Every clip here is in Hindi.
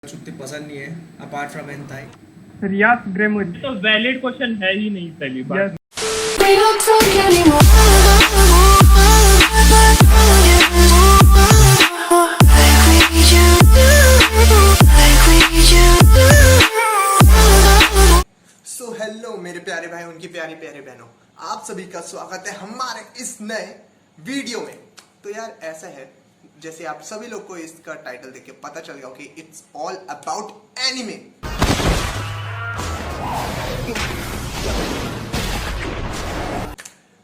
छुट्टी पसंद नहीं है अपार्ट फ्रॉम एनथाई। रियाज ग्रेमरी तो वैलिड क्वेश्चन है ही नहीं पहली बार। Yes. We don't talk anymore. Like we used to. Like we used to. So hello मेरे प्यारे भाई, उनकी प्यारी प्यारे बहनों, आप सभी का स्वागत है हमारे इस नए वीडियो में। तो यार ऐसा है, जैसे आप सभी लोग को इसका टाइटल देख के पता चल गया कि इट्स ऑल अबाउट एनिमे।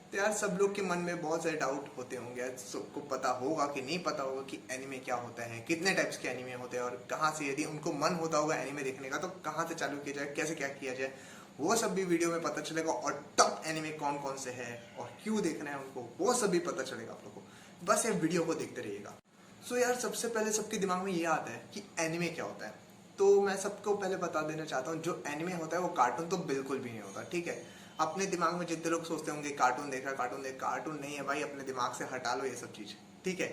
तो यार सब लोग के मन में बहुत सारे डाउट होते होंगे, सबको पता होगा कि नहीं पता होगा कि एनिमे क्या होता है, कितने टाइप्स के एनिमे होते हैं और कहाँ से, यदि उनको मन होता होगा एनिमे देखने का तो कहाँ से चालू किया जाए, कैसे क्या किया जाए, वो सब भी वीडियो में पता चलेगा। और टॉप एनिमे कौन कौन से है और क्यों देखना है उनको, वो सब भी पता चलेगा आप लोगों को। बस ये वीडियो को देखते रहिएगा। सो यार सबसे पहले सबके दिमाग में ये आता है कि एनिमे क्या होता है। तो मैं सबको पहले बता देना चाहता हूँ, जो एनिमे होता है वो कार्टून तो बिल्कुल भी नहीं होता, ठीक है। अपने दिमाग में जितने लोग सोचते होंगे कार्टून देख रहा, कार्टून नहीं है भाई, अपने दिमाग से हटा लो ये सब चीज़, ठीक है।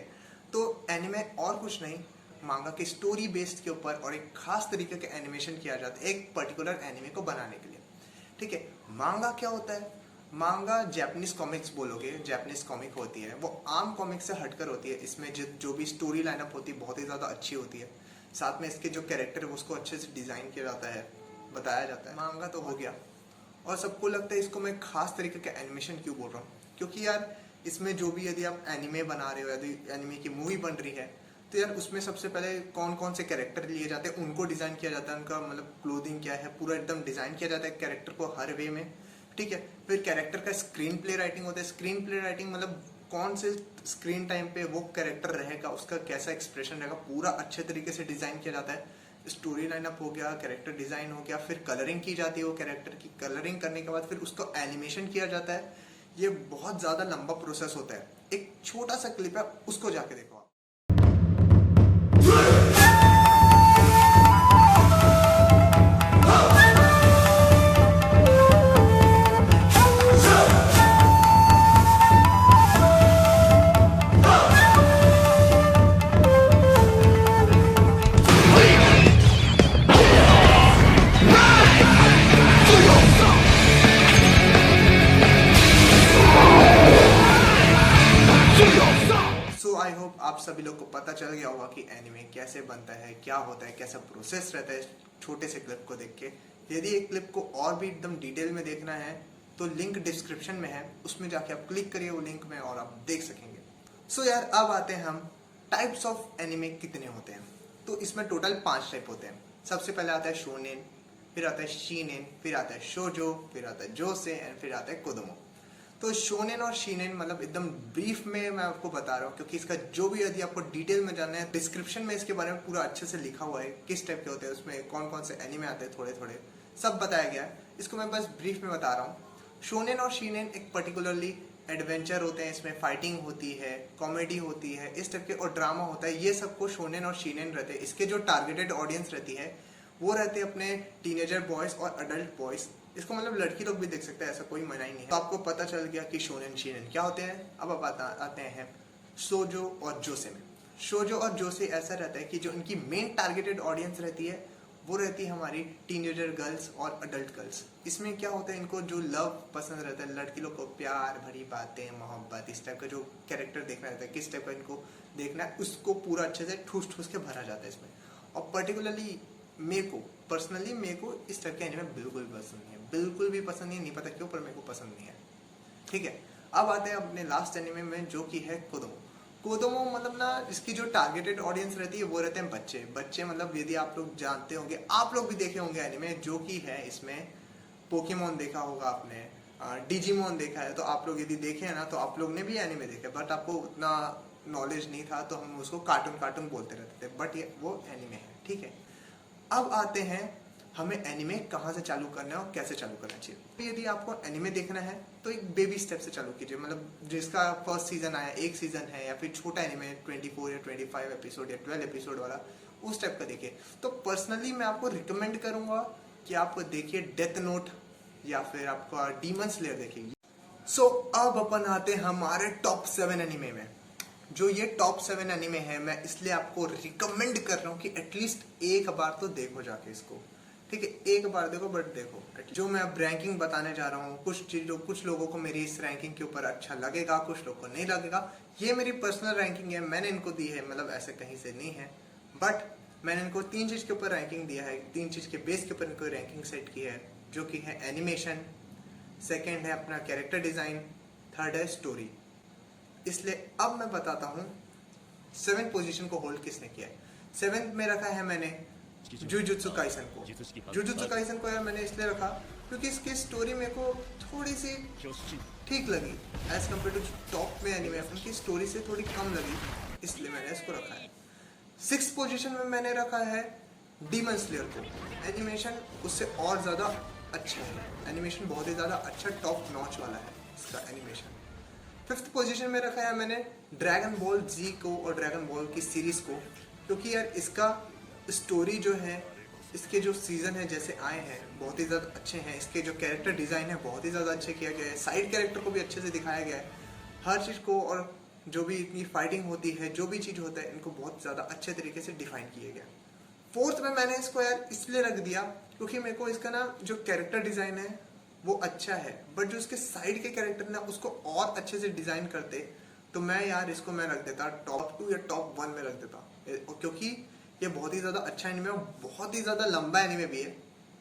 तो एनिमे और कुछ नहीं, मांगा की स्टोरी बेस्ड के ऊपर और एक खास तरीके के एनिमेशन किया जाता है एक पर्टिकुलर एनिमे को बनाने के लिए, ठीक है। मांगा क्या होता है? मांगा जापानीज कॉमिक्स बोलोगे, जापानीज कॉमिक होती है, वो आम कॉमिक से हटकर होती है। इसमें जो भी स्टोरी लाइनअप होती है बहुत ही ज़्यादा अच्छी होती है। साथ में इसके जो कैरेक्टर है उसको अच्छे से डिज़ाइन किया जाता है, बताया जाता है। मांगा तो हो गया। और सबको लगता है इसको मैं खास तरीके का एनिमेशन क्यों बोल रहा हूँ, क्योंकि यार इसमें जो भी, यदि आप एनिमे बना रहे हो, यदि एनिमे की मूवी बन रही है, तो यार उसमें सबसे पहले कौन कौन से कैरेक्टर लिए जाते हैं उनको डिज़ाइन किया जाता है, उनका मतलब क्लोथिंग क्या है पूरा एकदम डिज़ाइन किया जाता है कैरेक्टर को हर वे में, ठीक है। फिर कैरेक्टर का स्क्रीन प्ले राइटिंग होता है। स्क्रीन प्ले राइटिंग मतलब कौन से स्क्रीन टाइम पे वो कैरेक्टर रहेगा, उसका कैसा एक्सप्रेशन रहेगा, पूरा अच्छे तरीके से डिज़ाइन किया जाता है। स्टोरी लाइनअप हो गया, कैरेक्टर डिज़ाइन हो गया, फिर कलरिंग की जाती है वो कैरेक्टर की। कलरिंग करने के बाद फिर उसको एनिमेशन किया जाता है। ये बहुत ज़्यादा लंबा प्रोसेस होता है। एक छोटा सा क्लिप है, उसको जाके देखो आप। आई होप आप सभी लोग को पता चल गया होगा कि एनिमे कैसे बनता है, क्या होता है, कैसा प्रोसेस रहता है छोटे से क्लिप को देख के। यदि एक क्लिप को और भी एकदम डिटेल में देखना है तो लिंक डिस्क्रिप्शन में है, उसमें जाके आप क्लिक करिए वो लिंक में और आप देख सकेंगे। सो यार अब आते हैं हम टाइप्स ऑफ एनिमे कितने होते हैं। तो इसमें टोटल 5 टाइप होते हैं। सबसे पहले आता है शोनेन, फिर आता है शीनेन, फिर आता है शोजो, फिर आता है जोसे एंड फिर आता है कोदोमो। तो शोनेन और शीनेन मतलब एकदम ब्रीफ में मैं आपको बता रहा हूँ, क्योंकि इसका जो भी यदि आपको डिटेल में जानना है डिस्क्रिप्शन में इसके बारे में पूरा अच्छे से लिखा हुआ है, किस टाइप के होते हैं, उसमें कौन कौन से एनिमे आते हैं, थोड़े थोड़े सब बताया गया है। इसको मैं बस ब्रीफ में बता रहा हूँ। शोनेन और शीनेन एक पर्टिकुलरली एडवेंचर होते हैं, इसमें फाइटिंग होती है, कॉमेडी होती है, इस टाइप के, और ड्रामा होता है। ये सबको शोनेन और शीनेन रहते हैं। इसके जो टारगेटेड ऑडियंस रहती है वो रहते हैं अपने टीनेजर बॉयज और अडल्ट बॉयज। इसको मतलब लड़की लोग भी देख सकते हैं, ऐसा कोई मना ही नहीं है। तो आपको पता चल गया कि शोनेन शीनेन क्या होते हैं। अब आप आते हैं शोजो और जोसे में। शोजो और जोसे ऐसा रहता है कि जो इनकी मेन टारगेटेड ऑडियंस रहती है वो रहती है हमारी टीनेजर गर्ल्स और अडल्ट गर्ल्स। इसमें क्या होता है, इनको जो लव पसंद रहता है, लड़की लोग को प्यार भरी बातें, मोहब्बत, इस टाइप का जो कैरेक्टर देखना रहता है, किस टाइप का इनको देखना है, उसको पूरा अच्छे से ठूस ठूस के भरा जाता है इसमें। और पर्टिकुलरली पर्सनली मेरे को इस टाइप के एनिमे बिल्कुल पसंद नहीं है, बिल्कुल भी पसंद नहीं पता क्यों, पर मेरे को पसंद नहीं है, ठीक है। अब आते हैं अपने लास्ट एनिमे में जो कि है कोदोमो। कोदोमो मतलब ना, इसकी जो टारगेटेड ऑडियंस रहती है वो रहते हैं बच्चे मतलब यदि आप लोग जानते होंगे, आप लोग भी देखे होंगे एनिमे, जो कि है इसमें पोकेमोन देखा होगा आपने, डिजीमोन देखा है। तो आप लोग यदि देखे हैं ना तो आप लोग ने भी एनिमे देखे, बट आपको उतना नॉलेज नहीं था तो हम उसको कार्टून बोलते रहते थे, बट ये वो एनिमे है, ठीक है। अब आते हैं हमें एनिमे कहाँ से चालू करना है और कैसे चालू करना चाहिए। तो यदि आपको एनिमे देखना है तो एक बेबी स्टेप से चालू कीजिए, मतलब जिसका फर्स्ट सीजन आया, एक सीजन है, या फिर छोटा एनिमे 24 या 25 एपिसोड या 12 एपिसोड वाला, उस टाइप का देखिए। तो पर्सनली मैं आपको रिकमेंड करूंगा कि आप देखिए डेथ नोट या फिर आपका डीमन स्लेयर देखिए। सो अब अपन आते हैं हमारे टॉप 7 एनिमे में। जो ये टॉप 7 एनिमे है, मैं इसलिए आपको रिकमेंड कर रहा हूँ कि एटलीस्ट एक बार तो देखो जाके इसको, ठीक है? एक बार देखो, बट देखो। जो मैं अब रैंकिंग बताने जा रहा हूँ, कुछ लोगों को मेरी इस रैंकिंग के ऊपर अच्छा लगेगा, कुछ लोगों को नहीं लगेगा। ये मेरी पर्सनल रैंकिंग है, मैंने इनको दी है, मतलब ऐसे कहीं से नहीं है, बट मैंने इनको 3 चीज़ के ऊपर रैंकिंग दिया है, 3 चीज़ के बेस के ऊपर इनको रैंकिंग सेट की है, जो कि है एनिमेशन, सेकेंड है अपना कैरेक्टर डिज़ाइन, थर्ड है स्टोरी। इसलिए अब मैं बताता हूँ 7th पोजीशन को होल्ड किसने किया है। 7th में रखा है मैंने जुजुत्सु काइसन को। जुजुत्सु काइसन को यार मैंने इसलिए रखा क्योंकि इसकी स्टोरी मेरे को थोड़ी सी ठीक लगी, एज कम्पेयर टू टॉप में एनिमे उनकी स्टोरी से थोड़ी कम लगी, इसलिए मैंने इसको रखा है। 6th पोजीशन में मैंने रखा है डीमन स्लेयर को। एनिमेशन उससे और ज़्यादा अच्छा है, एनिमेशन बहुत ही ज़्यादा अच्छा टॉप नॉच वाला है इसका एनिमेशन। 5th पोजीशन में रखा है मैंने ड्रैगन बॉल जी को और ड्रैगन बॉल की सीरीज़ को, क्योंकि यार इसका स्टोरी जो है, इसके जो सीज़न है जैसे आए हैं बहुत ही ज़्यादा अच्छे हैं, इसके जो कैरेक्टर डिज़ाइन है बहुत ही ज़्यादा अच्छे किया गया है, साइड कैरेक्टर को भी अच्छे से दिखाया गया है, हर चीज़ को, और जो भी इतनी फाइटिंग होती है, जो भी चीज़ होता है, इनको बहुत ज़्यादा अच्छे तरीके से डिफाइन किया गया। 4th में मैंने इसको यार इसलिए रख दिया क्योंकि मेरे को इसका ना जो कैरेक्टर डिज़ाइन है वो अच्छा है, बट जो उसके साइड के कैरेक्टर ना उसको और अच्छे से डिज़ाइन करते, तो मैं यार इसको मैं रख देता टॉप 2 या टॉप 1 में रख देता, क्योंकि ये बहुत ही ज़्यादा अच्छा एनिमे और बहुत ही ज़्यादा लंबा एनिमे भी है,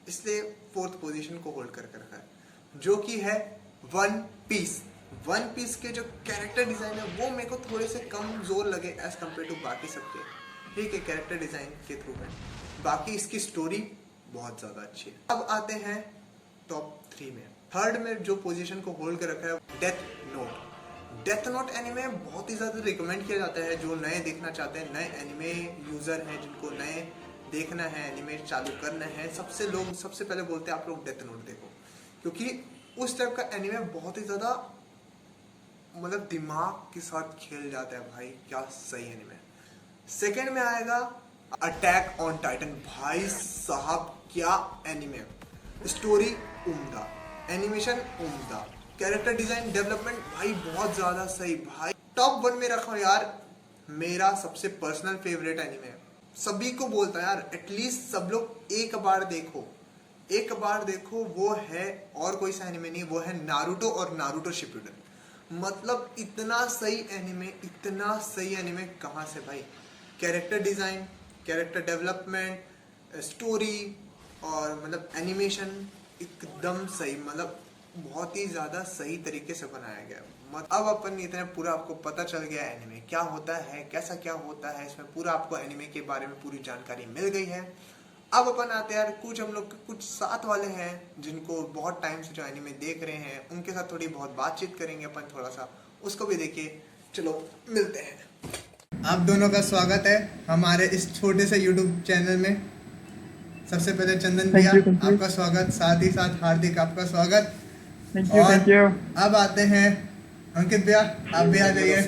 इसलिए 4th पोजीशन को होल्ड करके रखा है, जो कि है वन पीस। वन पीस के जो कैरेक्टर डिज़ाइन है वो मेरे को थोड़े से कम जोर लगे एज कम्पेयर टू बाकी सबके, ठीक है, कैरेक्टर डिज़ाइन के थ्रू में। बाकी इसकी स्टोरी बहुत ज़्यादा अच्छी है। अब आते हैं टॉप 3 में। 3rd में जो पोजीशन को होल्ड कर रखा है death note. Death note anime बहुत ही ज़्यादा रिकमेंड किया जाता है, जो नए देखना चाहते हैं, नए एनिमे यूज़र हैं, जिनको नए देखना है, एनिमे चालू करना है, सबसे पहले बोलते हैं आप लोग डेथ नोट देखो, क्योंकि उस टाइप का एनिमे बहुत ही ज़्यादा मतलब दिमाग के साथ खेल जाता है भाई, क्या सही एनिमे। 2nd में आएगा अटैक ऑन टाइटन। भाई साहब क्या एनिमे, स्टोरी उम्दा, एनिमेशन उम्दा, कैरेक्टर डिजाइन डेवलपमेंट भाई बहुत ज्यादा सही। भाई टॉप 1 में रखा यार, मेरा सबसे पर्सनल फेवरेट एनिमे है, सभी को बोलता है यार एटलीस्ट सब लोग एक बार देखो, वो है और कोई सा एनिमे नहीं, वो है नारुतो और नारुतो शिपुडेन। मतलब इतना सही एनिमे कहाँ से भाई, character design, character development, story और मतलब एनिमेशन एकदम सही, मतलब बहुत ही ज़्यादा सही तरीके से बनाया गया। अब अपन इतने पूरा आपको पता चल गया एनिमे क्या होता है, कैसा क्या होता है, इसमें पूरा आपको एनिमे के बारे में पूरी जानकारी मिल गई है। अब अपन आते हैं यार, कुछ हम लोग कुछ साथ वाले हैं जिनको बहुत टाइम से जो एनिमे देख रहे हैं, उनके साथ थोड़ी बहुत बातचीत करेंगे अपन, थोड़ा सा उसको भी देखिए। चलो मिलते हैं। आप दोनों का स्वागत है हमारे इस छोटे से यूट्यूब चैनल में। सबसे पहले चंदन भैया आपका स्वागत, साथ ही साथ हार्दिक आपका स्वागत। Thank you. अब आते हैं अंकित भैया, आप भी आ जाइए।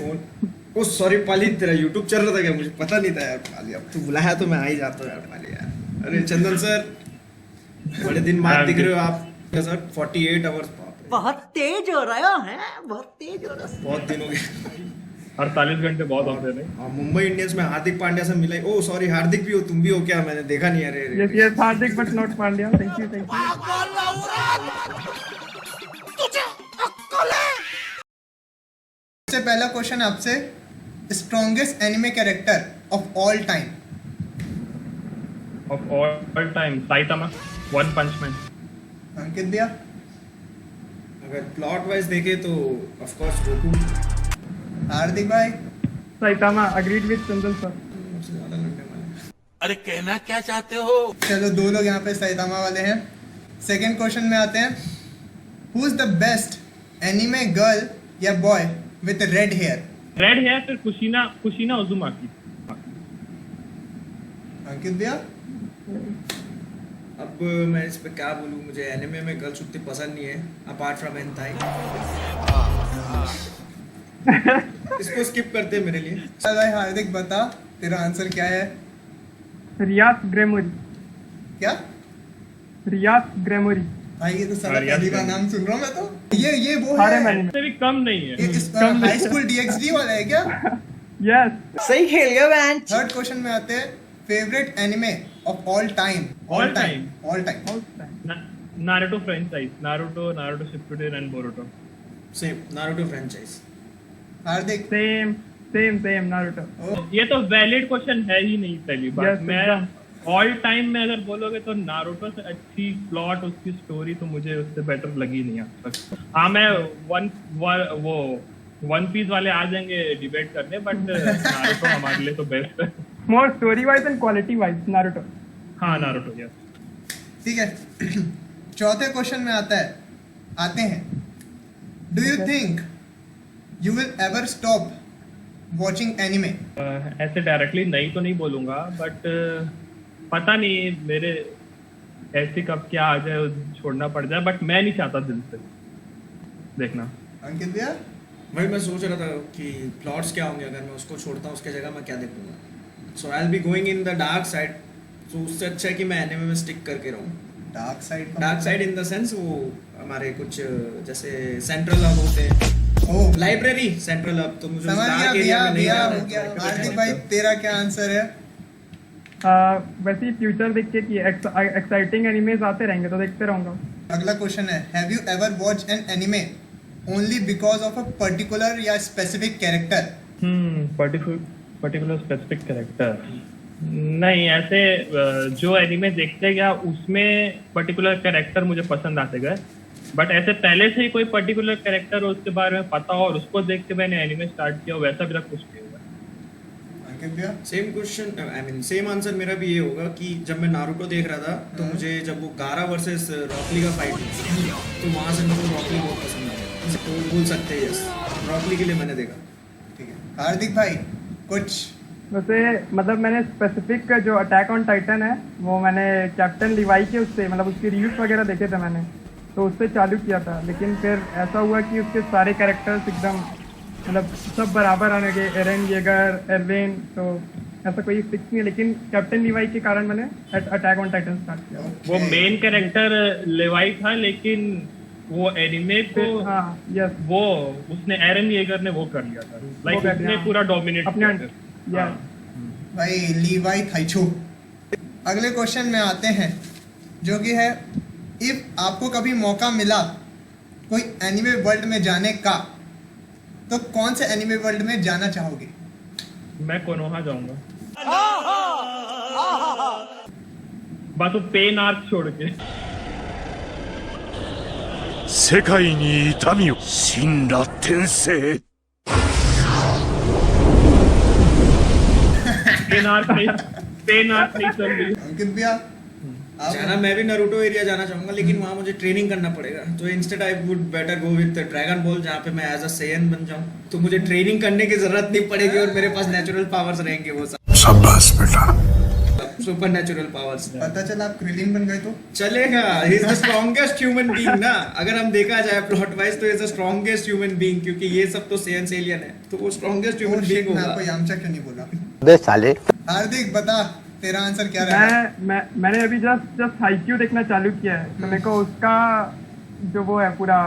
ओ सॉरी पाली, तेरा यूट्यूब चल रहा था क्या? मुझे पता नहीं था यार पाली, अब तू बुलाया तो मैं आ ही जाता हूँ यार पाली यार। अरे चंदन सर, बड़े दिन बाद दिख रहे हो आप सर। 48 आवर्स बहुत तेज हो रहा है, बहुत तेज हो रहा है। बहुत दिन हो गए। 48 घंटे बहुत होते हैं नहीं? मुंबई इंडियंस में हार्दिक पांड्या से मिला। ओ सॉरी, हार्दिक भी हो, तुम भी हो क्या? मैंने देखा नहीं। अरे yes Hardik but not Pandya. Thank you. सबसे पहला क्वेश्चन आपसे, strongest anime character of all time. Of all time, Saitama, one punch man. Ankit भैया? अगर प्लॉट वाइज देखे तो ऑफ कोर्स गोकू। हार्दिक भाई? Saitama, agreed with Chandan sir. सबसे ज्यादा लड़ने वाले। अरे कहना क्या चाहते हो? चलो 2 लोग यहाँ पे साइतामा वाले हैं। सेकंड क्वेश्चन में आते हैं, who is the best anime girl या boy with red hair? Red hair फिर कुशीना उजुमाकी। अंकित भैया? अब मैं इस पे क्या बोलूँ, मुझे एनिमे में गर्ल्स उतनी पसंद नहीं है अपार्ट फ्रॉम एंताई। इसको स्किप करते हैं मेरे लिए। चल भाई हार्दिक बता, तेरा आंसर क्या है? रियास ग्रेमोरी। क्या? रियास ग्रेमोरी। भाई ये तो सारा रियास पहली बार नाम सुन रहा हूँ मैं तो। ये वो सारे है, मैंने इससे भी कम नहीं है। ये हाई स्कूल DxD वाला है क्या? यस सही खेल गया बेंच थर्ड क्वेश्चन में आते हैं, favourite anime of all time. All time? All time. Naruto franchise, Naruto Shippuden and Boruto. Same Naruto franchise. Hardik. Same Naruto. ये तो वैलिड क्वेश्चन है ही नहीं पहली बात। Yes, मैं एकदम। ऑल टाइम में अगर बोलोगे तो नारुतो से अच्छी प्लॉट, उसकी स्टोरी तो मुझे उससे बेटर लगी नहीं आज तक। हाँ, मैं वन पीस वाले आ जाएंगे डिबेट करने, बट नारुतो हमारे लिए तो बेस्ट है। More story wise and quality wise Naruto. हाँ, नारुतो यस। ठीक है। चौथे क्वेश्चन में आते हैं, do you think you will ever stop watching anime? ऐसे डायरेक्टली नहीं तो नहीं बोलूंगा, बट पता नहीं मेरे ऐसे कब क्या आ जाए, छोड़ना पड़ जाए, बट मैं नहीं चाहता दिल से देखना। अंकित भैया? भाई मैं सोच रहा था कि प्लॉट्स क्या होंगे अगर मैं उसको छोड़ता हूँ, उसके जगह मैं क्या देखूंगा। So I will be going in the dark side. तो उससे अच्छा है कि मैं एनिमे में स्टिक करके रहूँ। Dark side? Dark side in the sense वो हमारे कुछ जैसे सेंट्रल हब होते हैं, ओह, लाइब्रेरी सेंट्रल हब। तो मुझे समझ गया डार्क भैया। एरिया में नहीं भैया जाना हो गया। है। हार्दिक भाई, तेरा क्या आंसर है? वैसे ही फ्यूचर देख के कि एक्साइटिंग एनिमेज आते रहेंगे तो देखते रहूंगा। अगला क्वेश्चन है, have you ever watch an anime only because of a particular या specific character? Particular specific character नहीं, ऐसे जो एनिमे देखते गया उसमें पर्टिकुलर कैरेक्टर मुझे पसंद आते गए, बट ऐसे पहले से ही कोई पर्टिकुलर कैरेक्टर हो उसके बारे में पता हो और उसको देख के मैंने एनिमे स्टार्ट किया, वैसा भी तक कुछ नहीं हुआ। अंकित भैया? Same question, I mean same answer मेरा भी ये होगा कि जब मैं नारुतो देख रहा था तो मुझे जब वो गारा वर्सेस रॉकली का फाइट हुआ तो वहाँ से मुझे रॉकली बहुत पसंद आया। तो बोल सकते हैं यस, रॉकली के लिए मैंने देखा। ठीक है। हार्दिक भाई कुछ? वैसे मतलब मैंने स्पेसिफिक जो अटैक ऑन टाइटन है वो मैंने कैप्टन लिवाई के उससे मतलब उसकी रिव्यूज वगैरह देखे थे मैंने, तो उससे चालू किया था। लेकिन फिर ऐसा हुआ कि उसके सारे कैरेक्टर्स एकदम मतलब सब बराबर आने लगे, एरन येगर, एरवेन, तो ऐसा कोई फिक्स नहीं है। लेकिन कैप्टन लिवाई के कारण मैंने अटैक ऑन टाइटन स्टार्ट किया। वो मेन कैरेक्टर लेवाई था, लेकिन वो एनिमे को हाँ यस वो उसने एरन येगर ने वो कर लिया था, लाइक कर उसने दिया। पूरा डोमिनेट अपने किया था। या भाई लीवाई थाइचो। अगले क्वेश्चन में आते हैं, जो कि है, इफ आपको कभी मौका मिला कोई एनिमे वर्ल्ड में जाने का, तो कौन से एनिमे वर्ल्ड में जाना चाहोगे? मैं कोनोहा जाऊंगा, बस वो पेन आर्क छोड़ के। 世界に痛みを神羅転生 पेन आर्क नहीं चल रही। अंकित भैया? आप? जाना मैं भी नारुतो एरिया जाना चाहूंगा, लेकिन वहाँ मुझे ट्रेनिंग करना पड़ेगा। तो instead I would better go with dragon ball, जहाँ पे मैं एज अ सेयन बन जाऊँ। तो मुझे ट्रेनिंग करने की जरूरत नहीं पड़ेगी और मेरे पास नेचुरल पावर्स रहेंगे, वो सब शाबाश बेटा सुपर नेचुरल पावर्स। पता चला आप क्रिलिन बन गए तो? चलेगा, he is the strongest human being ना। अगर हम देखा जाए प्लॉट वाइज तो is the strongest human being, क्योंकि ये सब तो सेयन एलियन है, तो वो strongest Oh human shit, being मैं आपको होगा। यामचा क्यों नहीं बोला? बे साले हार्दिक बता, तेरा आंसर क्या रहेगा? मैंने अभी जस्ट हाईक्यू देखना चालू किया है, तो मेरे को उसका जो वो है पूरा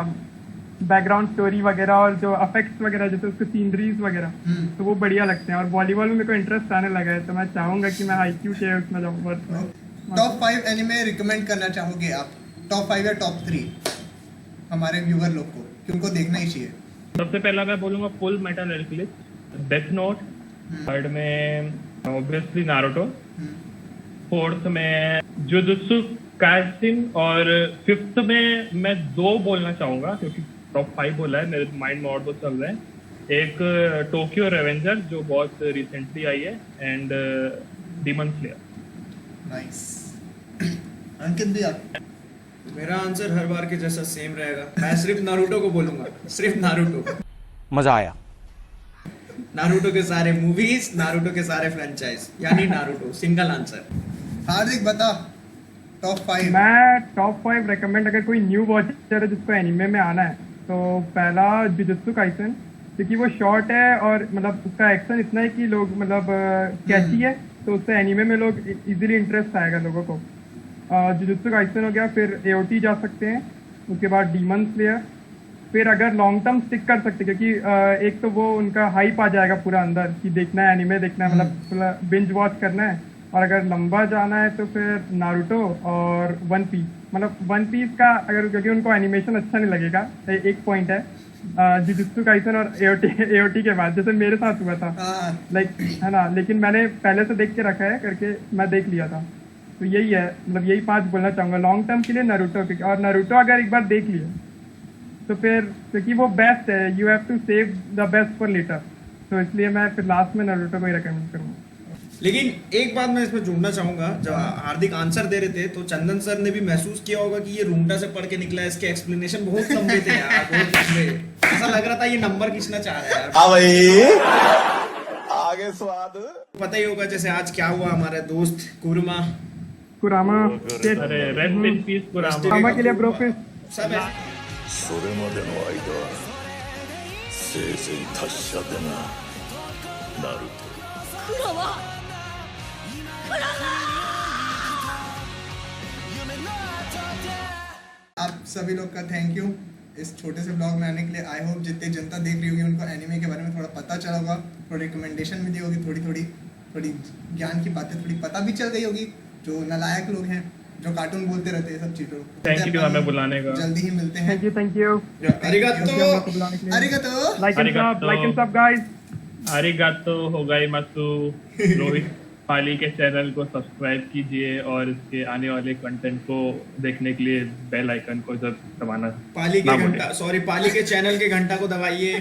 बैकग्राउंड स्टोरी वगैरह और जो अफेक्ट्स वगैरह जैसे उसके सीनरीज वगैरह, तो वो बढ़िया लगते हैं। और वॉलीबॉल में मेरे को इंटरेस्ट आने लगा है, तो मैं चाहूंगा कि मैं हाईक्यू के उसमें जाऊँ। टॉप 5 एनिमे रिकमेंड करना चाहोगे आप? टॉप 5 या टॉप 3 हमारे व्यूअर लोग को, कि उनको देखना ही चाहिए? सबसे पहला मैं बोलूंगा full metal alchemist, death note, third में ऑब्वियसली नारुतो, फोर्थ में जुजुत्सु काइसेन, और फिफ्थ में मैं 2 बोलना चाहूंगा क्योंकि टॉप 5 बोला है, मेरे माइंड में और 2 चल रहे हैं। एक टोक्यो रेवेंजर जो बहुत रिसेंटली आई है, एंड डीमन स्लेयर। नाइस। अंकित भी आप? मेरा आंसर हर बार के जैसा सेम रहेगा, मैं सिर्फ नारुतो को बोलूंगा, सिर्फ नारुतो। मजा आया नारुतो के सारे मूवीज, नारुतो के सारे फ्रेंचाइज, यानी नारुतो, सिंगल आंसर। हार्दिक बता, टॉप 5। मैं टॉप 5 रेकमेंड, अगर कोई न्यू वॉचर है जिसको एनिमे में आना है, तो पहला जुजुत्सु काइसेन, क्योंकि वो शॉर्ट है और मतलब उसका एक्शन इतना है कि लोग मतलब कैची है, तो उससे एनिमे में लोग इजीली इंटरेस्ट आएगा लोगों को। जुजुत्सु काइसेन हो गया, फिर एओटी जा सकते हैं, उसके बाद डीमन स्लेयर, फिर अगर लॉन्ग टर्म स्टिक कर सकते, क्योंकि एक तो वो उनका हाइप आ जाएगा पूरा अंदर कि देखना है, एनिमे देखना है, मतलब बिंज वॉच करना है। और अगर लंबा जाना है तो फिर नारुतो और वन पीस, मतलब वन पीस का अगर, क्योंकि उनको एनिमेशन अच्छा नहीं लगेगा, एक पॉइंट है जुजुत्सु काइसन और एओटी के बाद, जैसे मेरे साथ हुआ था लाइक, है ना। लेकिन मैंने पहले से देख के रखा है करके, मैं देख लिया था। तो यही है, मतलब यही 5 बोलना चाहूंगा लॉन्ग टर्म के लिए नारुतो। और नारुतो अगर एक बार देख लिया तो फिर, क्योंकि वो बेस्ट है, you have to save the best for later, तो इसलिए मैं फिर लास्ट में नारुतो को ही रेकमेंड करूंगा। लेकिन एक बात मैं इसमें जोड़ना चाहूंगा, जब हार्दिक आंसर दे रहे थे तो चंदन सर ने भी महसूस किया होगा कि ये रूंटा से पढ़ के निकला है, इसके एक्सप्लेनेशन बहुत लंबे थे यार, बहुत लंबे। ऐसा लग रहा था ये नंबर खींचना चाह रहा है यार। हाँ भाई, आगे स्वाद। पता ही होगा जैसे आज क्या हुआ, हमारे दोस्त कुरमा अरे रेस्ट इन पीस कुरामा के लिए ब्रो फिर सब ऐसे। それまでの間せいぜい達者でなナルト。 आप सभी लोग का थैंक यू इस छोटे से ब्लॉग में आने के लिए। आई होप जितनी जनता देख रही होगी उनको एनिमे के बारे में थोड़ा पता चला होगा, थोड़ी रिकमेंडेशन भी दी होगी, थोड़ी ज्ञान की बातें थोड़ी पता भी चल गई होगी। जो नालायक लोग हैं जो कार्टून बोलते रहते हैं सब चीजों, थैंक यू हमें बुलाने का। जल्दी ही मिलते हैं। थैंक यू अरिगातो। अरिगातो। लाइक एंड सब गाइस। आरिगातो होगाइमासु। रोहित पाली के चैनल को सब्सक्राइब कीजिए और इसके आने वाले कंटेंट को देखने के लिए बेल आइकन को जब दबाना पाली के चैनल के घंटा को दबाइए।